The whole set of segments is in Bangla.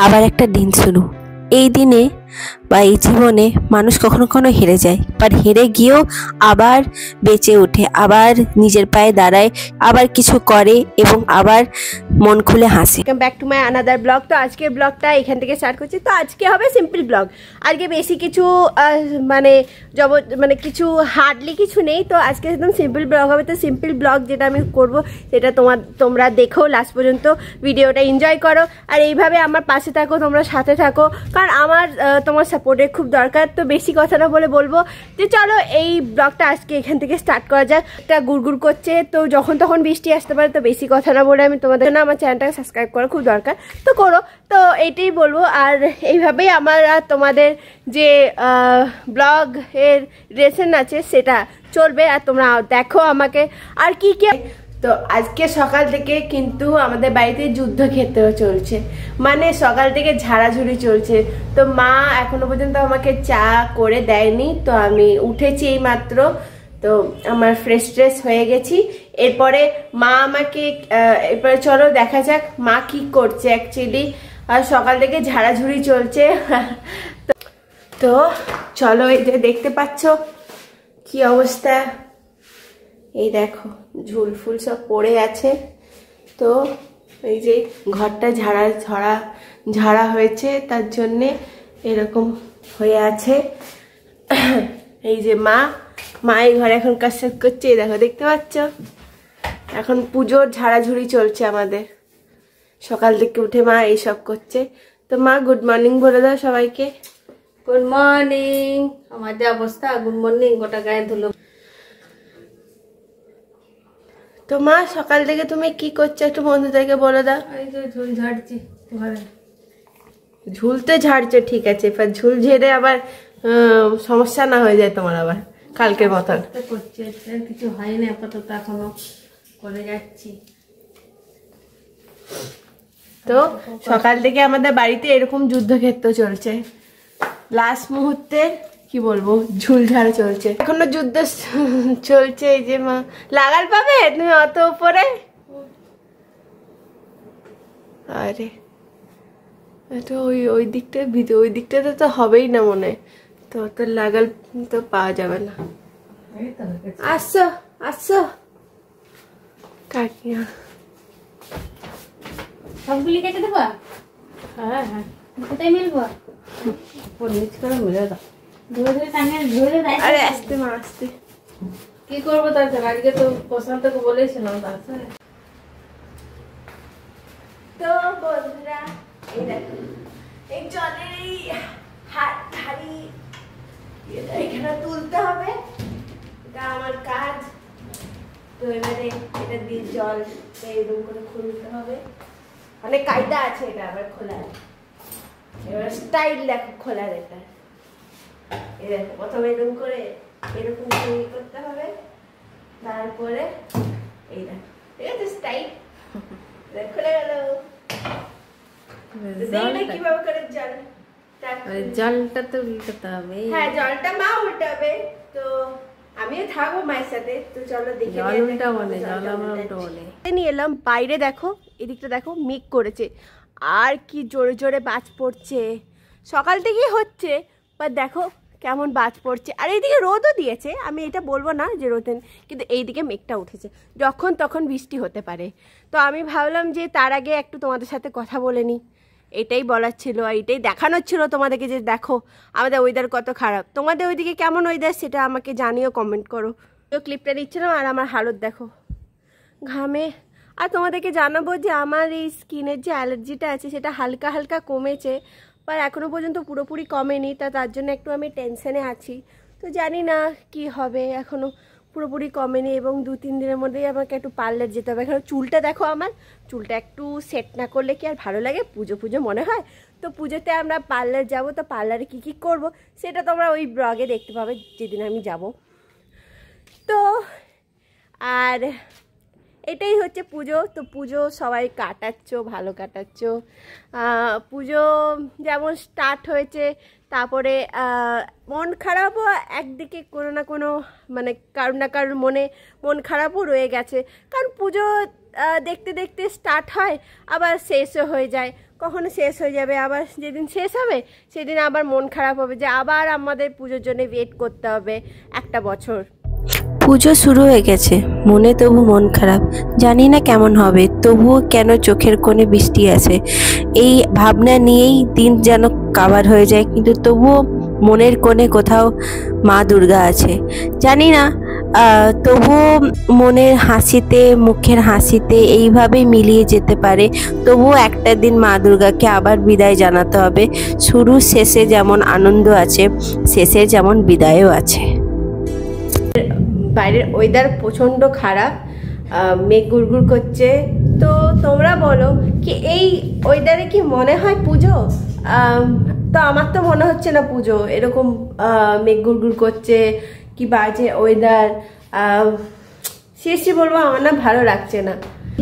আবার একটা দিন শুরু। এই দিনে বা এই জীবনে মানুষ কখনো কখনো হেরে যায়, বাট হেরে গিয়েও আবার বেঁচে ওঠে, আবার নিজের পায়ে দাঁড়ায়, আবার কিছু করে এবং আবার মন খুলে হাসে। Welcome back to my another blog. তো আজকের ব্লগটা এখান থেকে স্টার্ট করছি। তো আজকে হবে সিম্পল ব্লগ। আজকে বেশি কিছু মানে কিছু হার্ডলি কিছু নেই। তো আজকে একদম সিম্পল ব্লগ হবে। তো সিম্পল ব্লগ যেটা আমি করব সেটা তোমরা দেখো লাস্ট পর্যন্ত, ভিডিওটা এনজয় করো আর এইভাবে আমার পাশে থাকো, তোমরা সাথে থাকো, কারণ আমার তোমার সাপোর্টের খুব দরকার। তো বেশি কথা না বলে বলবো যে চলো এই ব্লগটা আজকে এখান থেকে স্টার্ট করা যাক। একটা গুড়গুড় করছে, তো যখন তখন বৃষ্টি আসতে পারে। তো বেশি কথা না বলে আমি তোমাদের জন্য আমার চ্যানেলটাকে সাবস্ক্রাইব করা খুব দরকার, তো করো। তো এইটাই বলবো। আর এইভাবেই আমার আর তোমাদের যে ব্লগ এর রিলেশন আছে সেটা চলবে। আর তোমরা দেখো আমাকে আর কি কি। তো আজকে সকাল থেকে কিন্তু আমাদের বাড়িতে যুদ্ধক্ষেত্র চলছে, মানে সকাল থেকে ঝাড়াঝুড়ি চলছে। তো মা এখনো পর্যন্ত আমাকে চা করে দেয়নি। তো আমি উঠেছি এই মাত্র, তো আমার ফ্রেশ ট্রেশ হয়ে গেছি। এরপরে মা আমাকে এরপরে চলো দেখা যাক মা কি করছে অ্যাকচুয়ালি। আর সকাল থেকে ঝাড়াঝুড়ি চলছে। তো চলো, এই যে দেখতে পাচ্ছ কি অবস্থা, এই দেখো ঝুল ফুল সব পড়ে আছে। তো এই যে ঘরটা ঝাড়া হয়েছে, তার জন্যে এরকম হয়ে আছে। এই যে মা এই ঘরে এখন কাজ করছে, দেখো দেখতে পাচ্ছ। এখন পুজোর ঝাড়াঝুড়ি চলছে আমাদের, সকাল থেকে উঠে মা এইসব করছে। তো মা গুড মর্নিং বলে দাও সবাইকে। Good morning. আমার যে অবস্থা, গুড মর্নিং, গোটা গায়ে ধুলো। তো মা সকাল থেকে তুমি কি করছো একটু বন্ধুদেরকে বলে দাও। এই যে ঝুল ঝাড়ছি ঘরে। ঝুলতে ঝাড়ছো ঠিক আছে, এবার ঝুল ঝেড়ে আবার সমস্যা না হয়ে যায় তোমার আবার কালকের মতন। করছি কিছু হয়নি আপাতত, এখনো করে যাচ্ছি। তো সকাল থেকে আমাদের বাড়িতে এরকম যুদ্ধক্ষেত্র চলছে, লাস্ট মুহূর্তে কি বলবো ঝুল ঝাড় চলছে, এখনো যুদ্ধ চলছে। এই যে মা লাগাল পাবে তুমি অত উপরে, আরে তো ওই দিকটাতে তো হবেই না মনে হয়, তো অত লাগাল তো পাওয়া যাবে না। আসছো কাকিয়া, সবগুলি কেটে দেবো। হ্যাঁ হ্যাঁ, কোথায় মিলবো? নিচ করে মিলে দাও, ধরে ধরে টাঙিয়ে ধরে দেয়। আরে আসতে মা আসতে, কি করবো তাছাড়া? আজকে তো প্রশান্তকে বলেছিলাম তাছাড়া। তো বন্ধুরা এই দেখো এই জলের এই হাড়ি এখানে তুলতে হবে, এটা আমার কাজ। তো এবারে এটা দিয়ে জল এরকম করে খুলতে হবে, অনেক কায়দা আছে এটা আবার খোলার। এবার স্টাইল দেখো খোলার, এটা এই দেখো প্রথমে এরকম করে করতে হবে, তারপরে এই দেখো ঠিক আছে স্টাইল খুলে গেল। কিভাবে করে জলটা তো উল্টাতে হবে। হ্যাঁ জলটা মা উল্টাবে, তো আমিও থাকবো মায়ের সাথে। তো চলো দেখে নিয়ে এলাম বাইরে। দেখো এদিকটা দেখো মেঘ করেছে, আর কি জোরে জোরে বাজ পড়ছে। সকাল থেকেই হচ্ছে, বাট দেখো কেমন বাজ পড়ছে। আর এইদিকে রোদও দিয়েছে, আমি এটা বলবো না যে রোদ, কিন্তু এইদিকে মেঘটা উঠেছে, যখন তখন বৃষ্টি হতে পারে। তো আমি ভাবলাম যে তার আগে একটু তোমাদের সাথে কথা বলে নিই, এটাই বলার ছিল আর এটাই দেখানোর ছিল তোমাদেরকে, যে দেখো আমাদের ওয়েদার কত খারাপ। তোমাদের ওইদিকে কেমন ওয়েদার সেটা আমাকে জানিও, কমেন্ট করো। তো ক্লিপটা দিচ্ছিলাম আর আমার হালত দেখো ঘামে। আর তোমাদেরকে জানাবো যে আমার এই স্কিনের যে অ্যালার্জিটা আছে সেটা হালকা হালকা কমেছে, আর এখনও পর্যন্ত পুরোপুরি কমেনি। তার জন্য একটু আমি টেনশনে আছি। তো জানি না কি হবে, এখনও পুরোপুরি কমেনি। এবং 2-3 দিনের মধ্যেই আমাকে একটু পার্লার যেতে হবে। এখন চুলটা দেখো, আমার চুলটা একটু সেট না করলে কি আর ভালো লাগে? পুজো মনে হয়। তো পুজোতে আমরা পার্লার যাব, তো পার্লারে কী কী করব সেটা তোমরা ওই ব্লগে দেখতে পাবে যেদিন আমি যাব। তো আর এটাই হচ্ছে পুজো। তো পুজো সবাই কাটাচ্ছ, ভালো কাটাচ্ছ। পুজো যেমন স্টার্ট হয়েছে, তারপরে মন খারাপও একদিকে কোনো না কোনো, মানে কারোর না কারোর মন খারাপও রয়ে গেছে। কারণ পুজো দেখতে দেখতে স্টার্ট হয়, আবার শেষও হয়ে যায়। কখনো শেষ হয়ে যাবে, আবার যেদিন শেষ হবে সেদিন আবার মন খারাপ হবে যে আবার আমাদের পুজোর জন্য ওয়েট করতে হবে একটা বছর। পুজো শুরু হয়ে গেছে, মনে তবু মন খারাপ, জানি না কেমন হবে, তবুও কেন চোখের কোণে বৃষ্টি আসে। এই ভাবনা নিয়েই দিন যেন কাবার হয়ে যায়, কিন্তু তবুও মনের কোণে কোথাও মা দুর্গা আছে। জানি না, তবুও মনের হাসিতে, মুখের হাসিতে এইভাবেই মিলিয়ে যেতে পারে। তবুও একটা দিন মা দুর্গাকে আবার বিদায় জানাতে হবে। শুরু শেষে যেমন আনন্দ আছে, শেষে যেমন বিদায়ও আছে। বাইরের ওয়েদার প্রচণ্ড খারাপ, মেঘ গুড়গুড় করছে। তো তোমরা বলো কি এই ওয়েদারে কি মনে হয় পুজো? তো আমার তো মনে হচ্ছে না পুজো, এরকম মেঘ গুড়গুড় করছে, কি বাজে ওয়েদার। সিরিয়াসলি বলবো আমার না ভালো লাগছে না।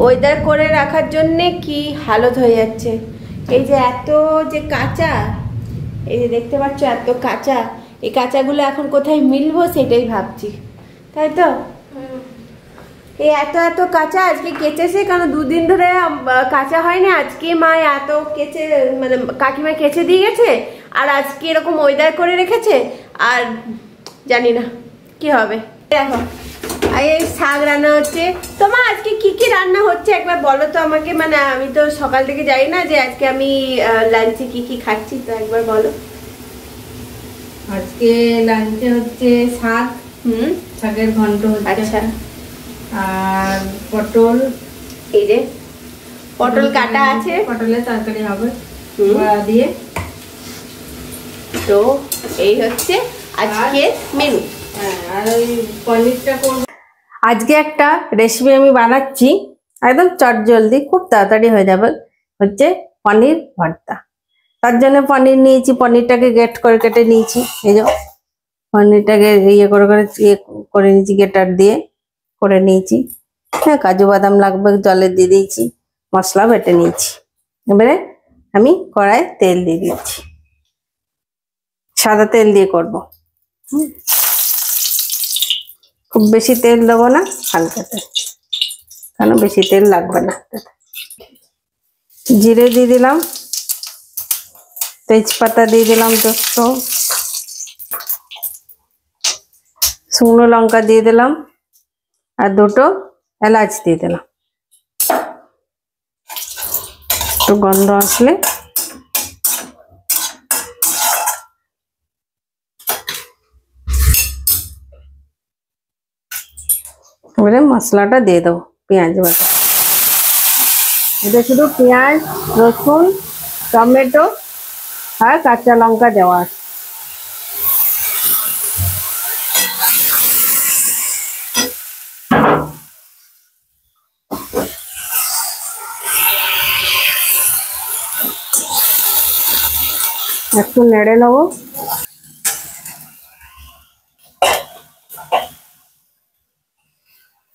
ওয়েদার করে রাখার জন্যে কি হালত হয়ে যাচ্ছে। এই যে এত যে কাঁচা, এই যে দেখতে পাচ্ছ এত কাঁচা, এই কাঁচাগুলো এখন কোথায় মিলবো সেটাই ভাবছি, তাই তো? এই এত কাঁচা আজকে কেচেছে, কারণ দুদিন ধরে কাঁচা হয়নি। আজকে মা এত কেচে, মানে কাকিমা কেচে দিয়ে গেছে, আর আজকে এরকম ওয়েদার করে রেখেছে, আর জানি না কি হবে। দেখো এই শাক রান্না হচ্ছে। তোমার আজকে কি রান্না হচ্ছে একবার বলো তো আমাকে, মানে আমি তো সকাল থেকে জানি না যে আজকে আমি লাঞ্চে কি খাচ্ছি, তো একবার বলো। আজকে লাঞ্চে হচ্ছে শাক, শাকের ঘন্ট হচ্ছে। আচ্ছা, আর পটল, এই যে পটল কাটা আছে, পটলের তরকারি হবে বড়া দিয়ে। তো এই হচ্ছে আজকে মেনু। আর ওই পনিরটা করব। আজকে একটা রেসিপি আমি বানাচ্ছি, একদম চটজলদি, খুব তাড়াতাড়ি হয়ে যাবে, হচ্ছে পনির ভর্তা। তার জন্য পনির নিয়েছি, পনিরটাকে গ্রেট করে কেটে নিয়েছি। এই যে পনিরটাকে ইয়ে করে নিয়েছি, গ্রেটার দিয়ে করে নিয়েছি। হ্যাঁ, কাজু বাদাম লাগবে, জলে দিয়ে দিয়েছি, মশলা বেটে নিয়েছি। এবারে আমি কড়াই তেল দিয়ে দিচ্ছি, সাদা তেল দিয়ে করবো। খুব বেশি তেল দেবো না, হালকা তেল, কেন বেশি তেল লাগবে না। জিরে দিয়ে দিলাম, তেজপাতা দিয়ে দিলাম দুটো, শুকনো লঙ্কা দিয়ে দিলাম, আর দুটো এলাচ দিয়ে দিলাম। একটু গন্ধ আসলে এবারে মশলাটা দিয়ে দেবো, পেঁয়াজ বাটা। এটা শুধু পেঁয়াজ, রসুন, টমেটো আর কাঁচা লঙ্কা দেওয়া আছে। একটু নেড়ে নেবো।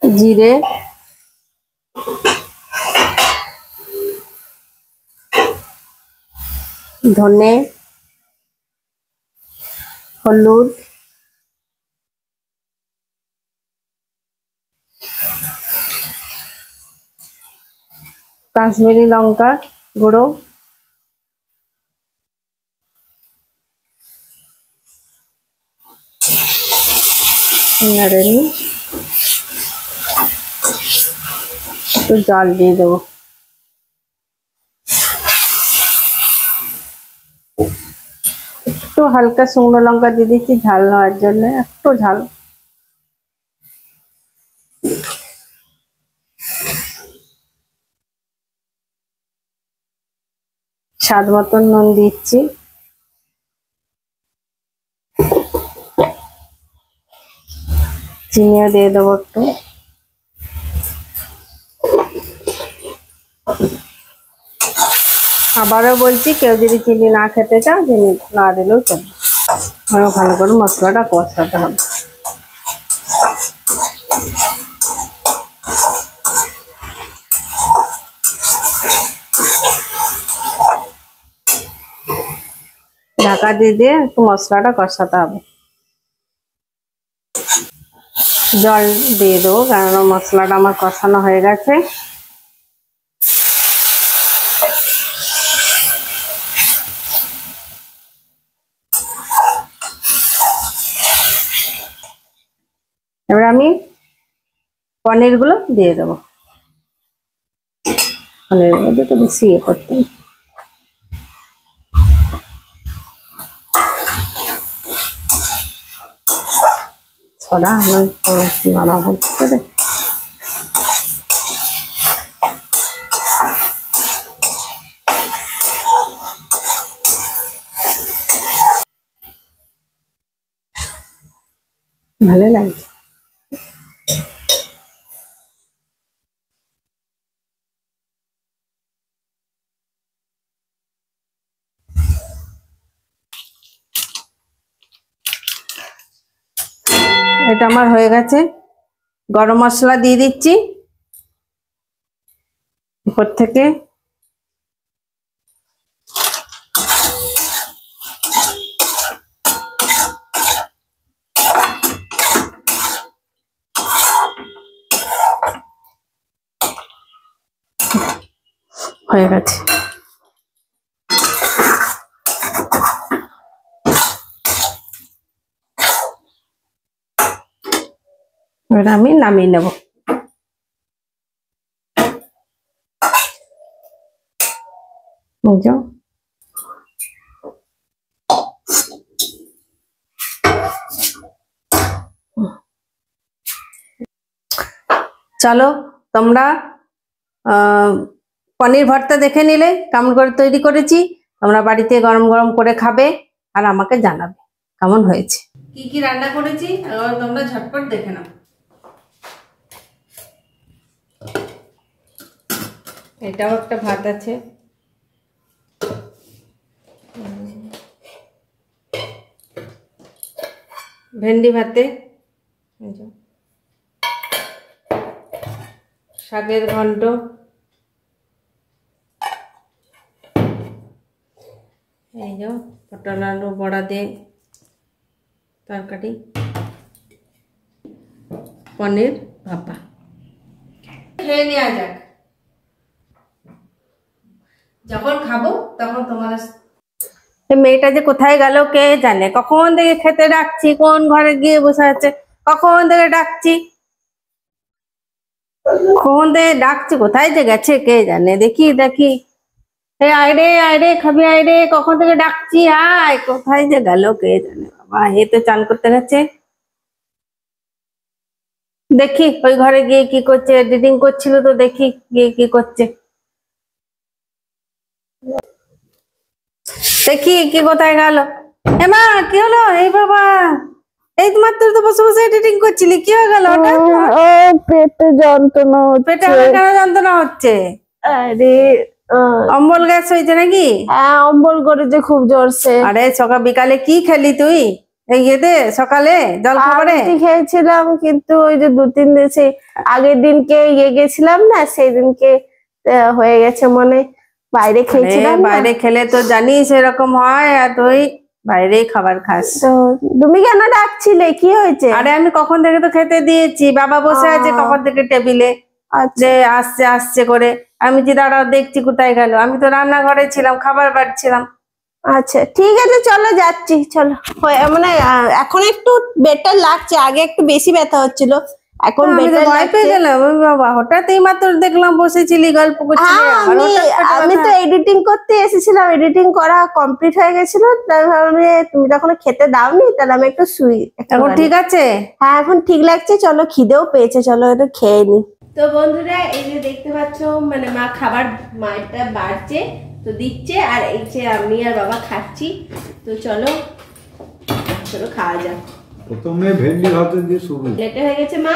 জিরে, ধনে, হলুদ, কাশ্মীরি লঙ্কা গুঁড়ো, নেড়ে নিই। একটু জল দিয়ে দেবো। একটু হালকা শুকনো লঙ্কা দিয়ে দিচ্ছি ঝাল নেওয়ার জন্য, একটু ঝাল। স্বাদ মতন নুন দিচ্ছি। চিনিও দিয়ে দেবো একটু। আবারও বলছি, কেউ যদি চিনি না খেতে চাও, চিনি না দিলেও চলবে। ভালো করে মশলাটা কষাতে হবে। ঢাকা দিয়ে একটু মশলাটা কষাতে হবে। জল দিয়ে দেবো, কারণ মশলাটা আমার কষানো হয়ে গেছে। এবার আমি পনিরগুলো দিয়ে দেবো। পনিরের মধ্যে তো বেশি করতে সরা নানা হচ্ছে রে। ভালো লাগছে। এটা আমার হয়ে গেছে। গরম মশলা দিয়ে দিচ্ছি উপর থেকে। হয়ে গেছে। এবার আমি নামিয়ে নেব। চলো তোমরা পনির ভর্তা দেখে নিলে কেমন করে তৈরি করেছি। তোমরা বাড়িতে গরম গরম করে খাবে আর আমাকে জানাবে কেমন হয়েছে। কি কি রান্না করেছি তোমরা ঝটপট দেখে নাও। এটাও একটা ভাত আছে, ভেন্ডি ভাতে, শাকের ঘন্ট, এই যে পটল আলু বড়া দিয়ে তরকারি, পনির ভাপা। খেয়ে নেওয়া যাক। যখন খাবো তখন তোমার মেয়েটা যে কোথায় গেল কে জানে। কখন থেকে খেতে ডাকছি, কোন ঘরে গিয়ে বসে আছে, কখন থেকে ডাকছি, কখন থেকে ডাকছি, কোথায় যে গেছে কে জানে। দেখি দেখি, আয়রে আয়রে খাবি আয়রে, কখন থেকে ডাকছি আয়, কোথায় যে গেল কে জানে। বাবা এ তো চান করতে গেছে। দেখি ওই ঘরে গিয়ে কি করছে, এডিটিং করছিল তো, দেখি গিয়ে কি করছে, দেখি কি কোথায় গেল। মা কি হলো? এই বাবা এই মাত্র তো বসে বসে এডিটিং করছিলি, কি হয়ে গেল? পেটে যন্ত্রণা হচ্ছে। পেটে কেন যন্ত্রণা হচ্ছে? আরে অম্বল গ্যাস হয়েছে নাকি? হ্যাঁ অম্বল করেছে খুব জোরসে। আরে সকাল বিকালে কি খেলি তুই? এই ইয়েতে সকালে জল খাবারে খেয়েছিলাম, কিন্তু ওই যে 2-3 দিন সেই আগের দিনকে গেছিলাম না, সেই দিনকে হয়ে গেছে মনে। বাইরে খেয়েছিলাম, বাইরে খেলে তো জানিস এরকম হয়, আর তুই বাইরেই খাবার খাস। তো তুমি কেন ডাকছিলে, কি হয়েছে? আরে আমি কখন থেকে তো খেতে দিয়েছি, বাবা বসে আছে কখন থেকে টেবিলে, যে আসছে আসছে করে। আমি যে দাঁড়াও দেখছি কোথায় গেল, আমি তো রান্নাঘরে ছিলাম, খাবার বাড়ছিলাম। আচ্ছা ঠিক আছে চলো যাচ্ছি, চলো। মানে এখন একটু বেটার লাগছে, আগে একটু বেশি ব্যথা হচ্ছিল, এখন বেটার ভয় পেয়ে গেলাম। বাবা হঠাৎ এই মাত্র দেখলাম বসেছিলি গল্প করছিলি। আমি তো এডিটিং করতে এসেছিলাম, এডিটিং করা কমপ্লিট হয়ে গেছিল, তাহলে তুমি তখন খেতে দাওনি, তাহলে আমি একটু শুই। এখন ঠিক আছে? হ্যাঁ এখন ঠিক লাগছে, চলো খিদেও পেয়েছে, চলো একটু খেয়ে নি। তো বন্ধুরা এই যে দেখতে পাচ্ছ, মানে মা খাবার মাটা বাড়ছে তো দিচ্ছে, আর এই যে আমি আর বাবা খাচ্ছি। তো চলো চলো খাওয়া যাক। প্রথমে ভেন্ডি ভাতে দিয়ে শুরু। লেটে হয়ে গেছে মা।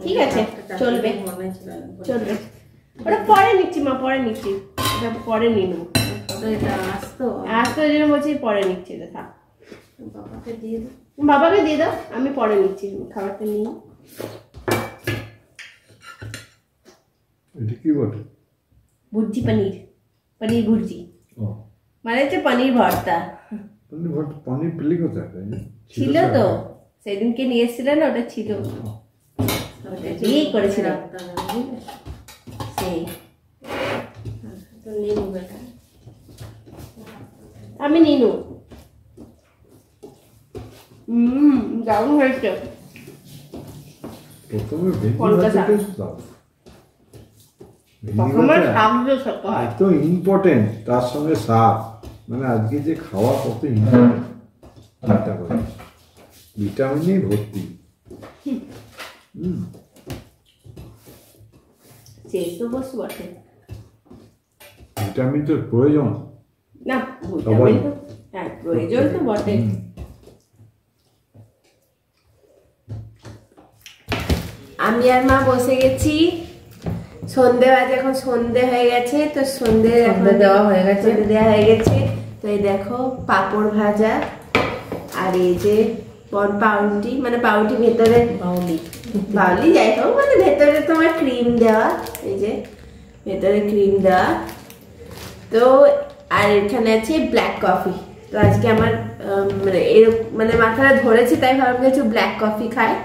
ঠিক আছে চলবে চলবে, ওটা পরে নিচ্ছি মা, পরে নিচ্ছি, ওটা পরে নিয়ে নেবো। আসতো ওই জন্য বলছি পরে নিচ্ছি। দেখা বাবাকে দিয়ে দাও, আমি পরে নিচ্ছি খাবারটা নিয়ে। এটা কি বলে? ভুর্জি পনির, পনির ভুর্জি, মানে হচ্ছে পনির ভর্তা। পনির ভর্তা, পনির পেলি কোথায়? ছিল তো সেদিনকে নিয়ে এসেছিলেন না, ওটা ছিল, ওটা দিয়েই করেছিলাম সেই। আমি নিনু দারুণ হয়েছে। প্রথমে ভেন্ডি কলকা ভাতে শাক। টেস্ট দাও। ভেন্ডি প্রথমে ভাতে শাক দিয়ে খেতে হয়। এত ইম্পর্টেন্ট, তার সঙ্গে শাক, মানে আজকে যে খাওয়া কত ইম্পর্টেন্ট চিন্তা করে, ভিটামিনেই ভর্তি। শেষ তো বসে বটে ভিটামিন তো প্রয়োজন। না, ভিটামিন তো হ্যাঁ প্রয়োজন তো বটে। আমি আর মা বসে গেছি, সন্ধে বাজে, এখন সন্ধে হয়ে গেছে, তো সন্ধে দেওয়া হয়ে গেছে। সন্ধে দেওয়া হয়ে গেছে। তো এই দেখো পাঁপড় ভাজা, আর এই যে পাউরুটি, মানে পাউরুটি ভেতরে বাউলি যাই হোক, মানে ভেতরে তোমার ক্রিম দেওয়া, এই যে ভেতরে ক্রিম দেওয়া। তো আর এখানে আছে ব্ল্যাক কফি। তো আজকে আমার মানে এরকম মানে মাথাটা ধরেছে, তাই ভাবলাম কিছু ব্ল্যাক কফি খায়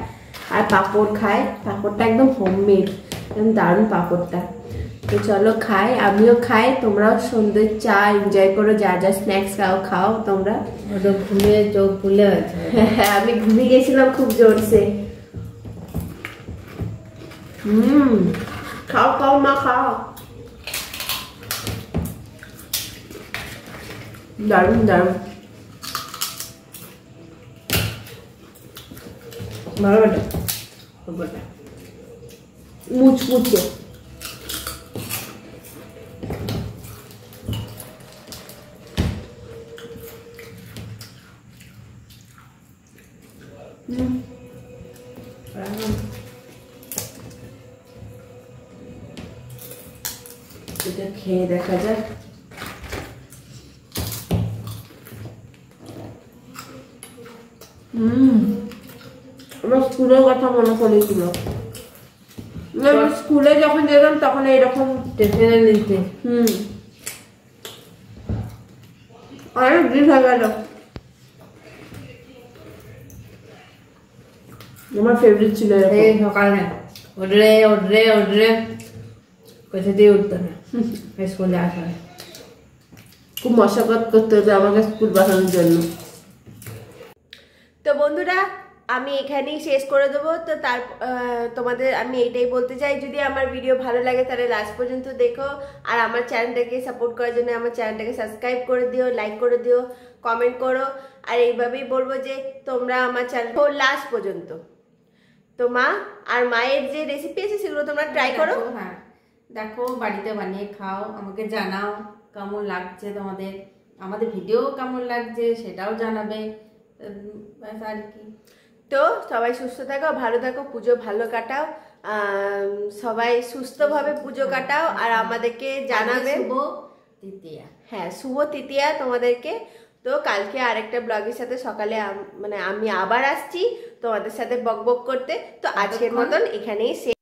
আর পাঁপড় খায়। পাঁপড়টা একদম হোমমেড, একদম দারুণ পাঁপড়টা। তো চলো খাই, আমিও খাই, তোমরাও সন্ধ্যের চা এনজয় করো, যা যা স্ন্যাক্স খাও তোমরা। ঘুমিয়ে চোখ খুলে আছে। হ্যাঁ, আমি ঘুমিয়ে গেছিলাম খুব জোরসে। খাও খাও মা খাও, দারুণ দারুণ ভালো বেটা মুচমুচে। এটা খেয়ে দেখা যাক। আমার স্কুলের কথা মনে পড়েছিল। স্কুলে যখন যেতাম তখন এরকম টিফিনে নিতে। অনেক দিন হয়ে গেল। আমার ফেভারিট ছিল এই সকালে ওডরে ওডরে ওডরে কোথা দিয়ে উঠতো না স্কুলে আসার। খুব মশাকত করতে হতো আমাকে স্কুল পাঠানোর জন্য। তো বন্ধুরা, আমি এখানেই শেষ করে দেবো। তো তার তোমাদের আমি এইটাই বলতে চাই, যদি আমার ভিডিও ভালো লাগে তাহলে লাস্ট পর্যন্ত দেখো, আর আমার চ্যানেলটাকে সাপোর্ট করার জন্য আমার চ্যানেলটাকে সাবস্ক্রাইব করে দিও, লাইক করে দিও, কমেন্ট করো। আর এইভাবেই বলবো যে তোমরা আমার চ্যানেল লাস্ট পর্যন্ত। তো মা আর মায়ের যে রেসিপি আছে সেগুলো তোমরা ট্রাই করো। হ্যাঁ দেখো, বাড়িতে বানিয়ে খাও, আমাকে জানাও কেমন লাগছে তোমাদের, আমাদের ভিডিও কেমন লাগছে সেটাও জানাবে। ব্যাস আর কি। তো সবাই সুস্থ থাকো, ভালো থাকো, পুজো ভালো কাটাও, সবাই সুস্থভাবে পুজো কাটাও, আর আমাদেরকে জানাবে। শুভ তৃতীয়া। হ্যাঁ, শুভ তৃতীয়া তোমাদেরকে। তো কালকে আরেকটা ব্লগের সাথে সকালে মানে আমি আবার আসছি তোমাদের সাথে বকবক করতে। তো আজকের মতন এখানেই শেষ।